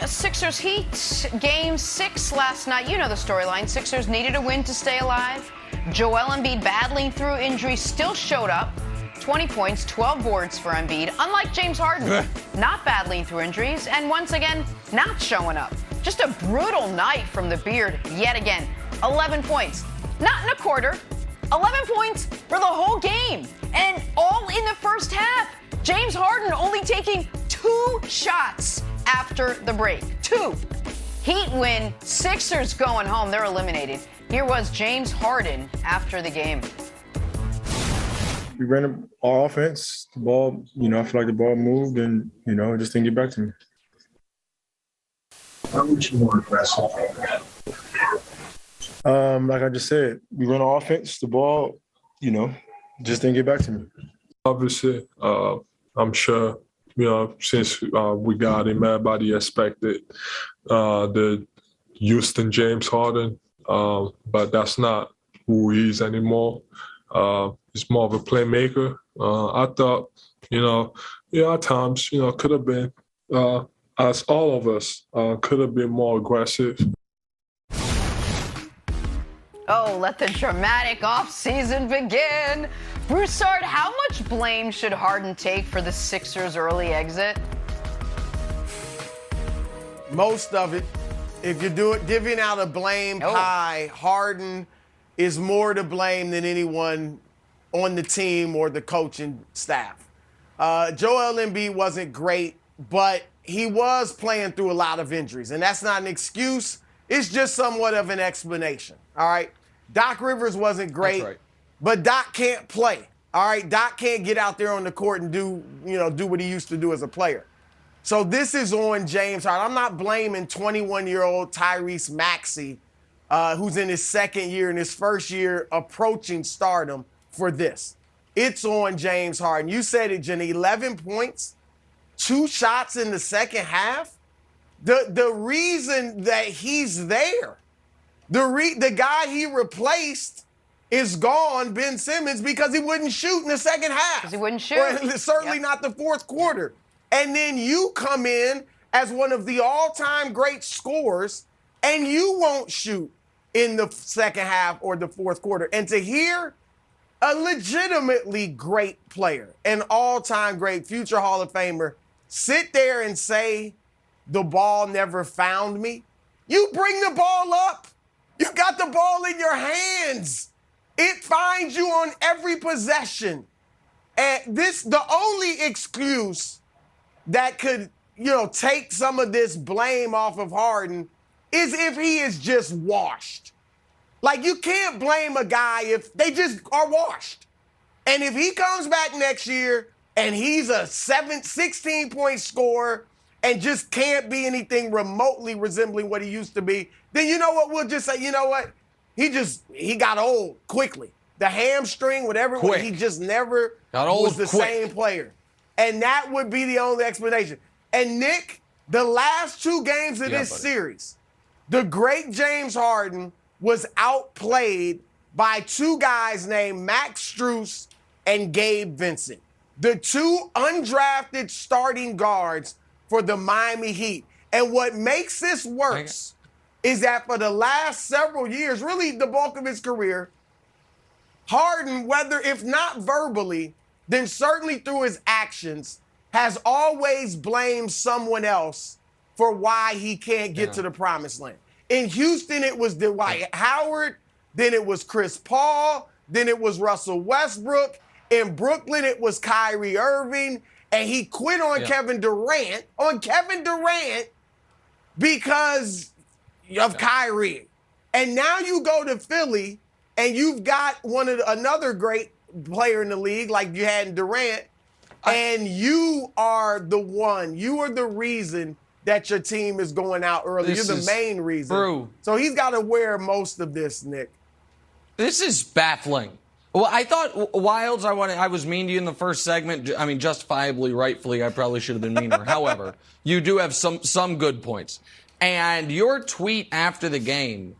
Sixers Heat, Game 6 last night. You know the storyline. Sixers needed a win to stay alive. Joel Embiid, battling through injury, still showed up. 20 points, 12 boards for Embiid. Unlike James Harden, not battling through injuries, and once again, not showing up. Just a brutal night from the Beard yet again. 11 points. Not in a quarter. 11 points for the whole game. And all in the first half. James Harden only taking 2 shots after the break. 2. Heat win. Sixers going home. They're eliminated. Here was James Harden after the game. We ran our offense. The ball, I feel like the ball moved and, it just didn't get back to me. How much more aggressive? Like I just said, we run our offense. The ball, just didn't get back to me. Obviously, I'm sure, since we got him, everybody expected the Houston James Harden, but that's not who he is anymore. He's more of a playmaker. I thought, at times, could have been, as all of us, could have been more aggressive. Oh, let the dramatic offseason begin. Broussard, how much blame should Harden take for the Sixers' early exit? Most of it. If you do it, giving out a blame pie, Harden is more to blame than anyone on the team or the coaching staff. Joel Embiid wasn't great, but he was playing through a lot of injuries, and that's not an excuse. It's just somewhat of an explanation, all right? Doc Rivers wasn't great, but Doc can't play, all right? Doc can't get out there on the court and do what he used to do as a player. So this is on James Harden. I'm not blaming 21-year-old Tyrese Maxey, who's in his second year and his first year approaching stardom, for this. It's on James Harden. You said it, Jenny, 11 points, 2 shots in the second half. The reason that he's there, the guy he replaced is gone, Ben Simmons, because he wouldn't shoot in the second half. Because he wouldn't shoot. Or certainly not the fourth quarter. And then you come in as one of the all-time great scorers, and you won't shoot in the second half or the fourth quarter. And to hear a legitimately great player, an all-time great future Hall of Famer, sit there and say, the ball never found me. You bring the ball up. You got the ball in your hands. It finds you on every possession. And the only excuse that could, take some of this blame off of Harden is if he is just washed. Like, you can't blame a guy if they just are washed. And if he comes back next year and he's a 16-point scorer and just can't be anything remotely resembling what he used to be, then you know what? We'll just say, you know what? He got old quickly. The hamstring, whatever it was, he just never was the same player. And that would be the only explanation. And Nick, the last 2 games of this series, the great James Harden was outplayed by 2 guys named Max Strus and Gabe Vincent, the 2 undrafted starting guards for the Miami Heat. And what makes this worse is that for the last several years, really the bulk of his career, Harden, whether if not verbally, then certainly through his actions, has always blamed someone else for why he can't get to the promised land. In Houston, it was Dwight Howard. Then it was Chris Paul. Then it was Russell Westbrook. In Brooklyn, it was Kyrie Irving. And he quit on Kevin Durant, because of Kyrie. And now you go to Philly, and you've got another great player in the league, like you had in Durant, and you are the one. You are the reason that your team is going out early. You're the main reason. So he's got to wear most of this, Nick. This is baffling. Well, I thought, Wilds, I was mean to you in the first segment. I mean, justifiably, rightfully, I probably should have been meaner. However, you do have some good points. And your tweet after the game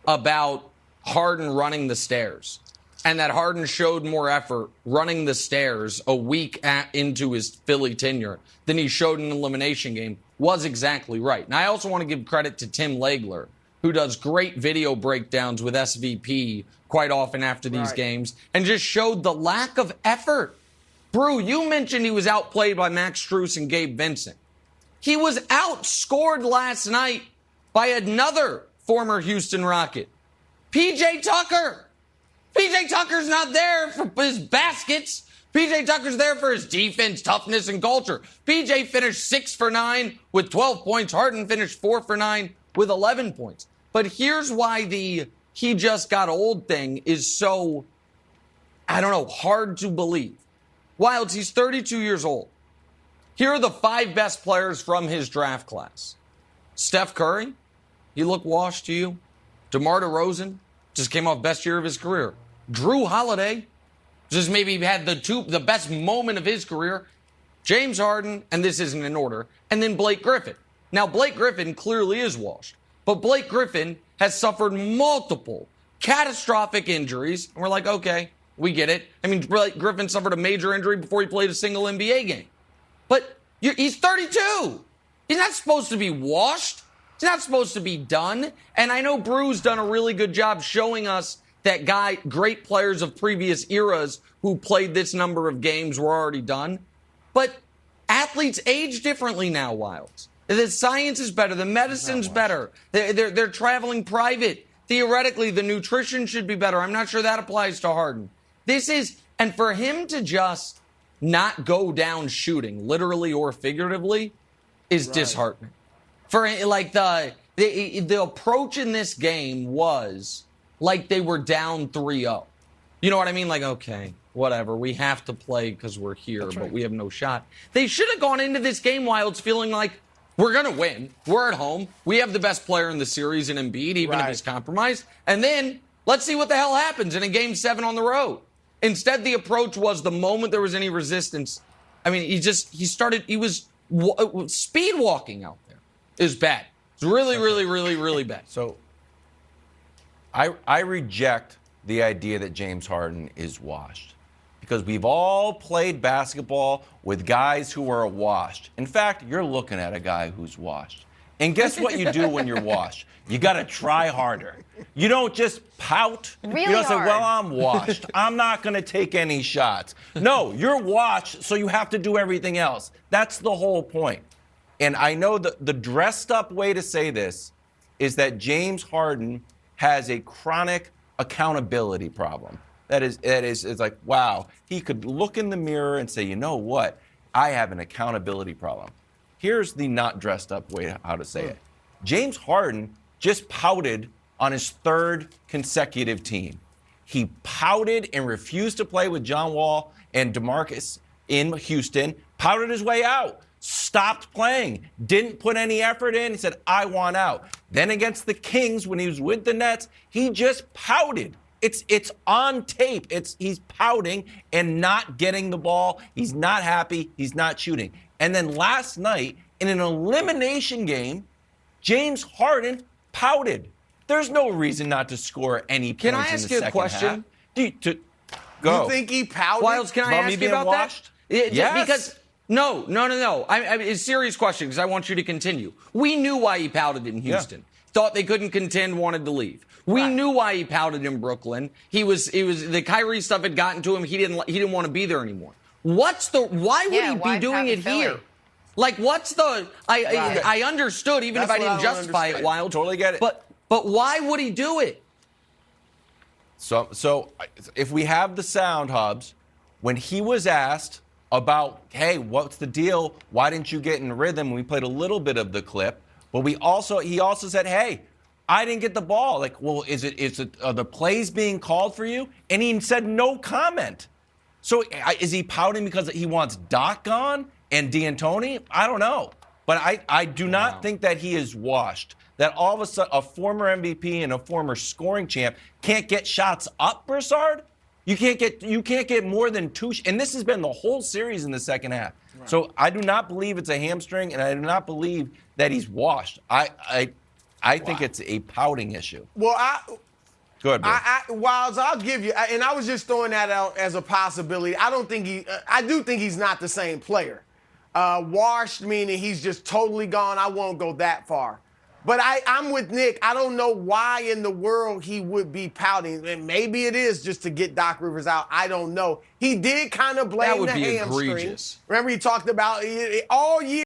about Harden running the stairs, and that Harden showed more effort running the stairs a week into his Philly tenure than he showed in an elimination game was exactly right. And I also want to give credit to Tim Legler, who does great video breakdowns with SVP quite often after these games, and just showed the lack of effort. Brew, you mentioned he was outplayed by Max Strus and Gabe Vincent. He was outscored last night by another former Houston Rocket, P.J. Tucker. P.J. Tucker's not there for his baskets. P.J. Tucker's there for his defense, toughness, and culture. P.J. finished 6 for 9 with 12 points. Harden finished 4 for 9 with 11 points. But here's why the he just got old thing is so, I don't know, hard to believe. Wilds, he's 32 years old. Here are the 5 best players from his draft class. Steph Curry, he looked washed to you. DeMar DeRozan just came off best year of his career. Drew Holiday just maybe had the best moment of his career. James Harden, and this isn't in order, and then Blake Griffin. Now, Blake Griffin clearly is washed, but Blake Griffin has suffered multiple catastrophic injuries, and we're like, okay, we get it. I mean, Blake Griffin suffered a major injury before he played a single NBA game. But he's 32. He's not supposed to be washed. He's not supposed to be done. And I know Brew's done a really good job showing us that great players of previous eras who played this number of games were already done. But athletes age differently now, Wilds. The science is better. The medicine's better. They're traveling private. Theoretically, the nutrition should be better. I'm not sure that applies to Harden. And for him to just not go down shooting, literally or figuratively, is disheartening. For like the approach in this game was like they were down 3-0. You know what I mean? Like, okay, whatever. We have to play because we're here, but we have no shot. They should have gone into this game, Wilds, feeling like we're going to win. We're at home. We have the best player in the series in Embiid, even if he's compromised. And then let's see what the hell happens in a Game 7 on the road. Instead, the approach was the moment there was any resistance. I mean, he was speed walking out there. It was bad. It's really, really, really, really bad. So I reject the idea that James Harden is washed because we've all played basketball with guys who are washed. In fact, you're looking at a guy who's washed. And guess what you do when you're washed? You got to try harder. You don't just pout. Really you don't say, hard. well, I'm washed. I'm not going to take any shots. No, you're washed, so you have to do everything else. That's the whole point. And I know the dressed up way to say this is that James Harden has a chronic accountability problem. That is, it's like, wow, he could look in the mirror and say, you know what? I have an accountability problem. Here's the not dressed up way how to say it. James Harden just pouted on his 3rd consecutive team. He pouted and refused to play with John Wall and DeMarcus in Houston, pouted his way out, stopped playing, didn't put any effort in. He said, I want out. Then against the Kings, when he was with the Nets, he just pouted. It's on tape. He's pouting and not getting the ball. He's not happy. He's not shooting. And then last night, in an elimination game, James Harden pouted. There's no reason not to score any points in the second half. Can I ask you a question? Go. You think he pouted? Wilds, can I ask you about washed? that? Yes. Because no. It's a serious question because I want you to continue. We knew why he pouted in Houston. Yeah. Thought they couldn't contend, wanted to leave. We knew why he pouted in Brooklyn. It was the Kyrie stuff had gotten to him. He didn't want to be there anymore. Why would he be doing it here? Like, what's the? I understood, even if I didn't justify it, Wild. Totally get it. But why would he do it? So if we have the sound, Hubs, when he was asked about, hey, what's the deal? Why didn't you get in rhythm? We played a little bit of the clip, but he also said, hey, I didn't get the ball. Like, well, are the plays being called for you? And he said no comment. So is he pouting because he wants Doc gone and D'Antoni? I don't know. But I do not think that he is washed. That all of a sudden a former MVP and a former scoring champ can't get shots up, Broussard? You can't get more than 2 and this has been the whole series in the second half. Right. So I do not believe it's a hamstring, and I do not believe that he's washed. I think it's a pouting issue. Well, Go ahead, bro. Wilds, I'll give you, and I was just throwing that out as a possibility. I do think he's not the same player. Washed, meaning he's just totally gone. I won't go that far. But I'm with Nick. I don't know why in the world he would be pouting. And maybe it is just to get Doc Rivers out. I don't know. He did kind of blame the hamstring. Egregious. Remember he talked about all year.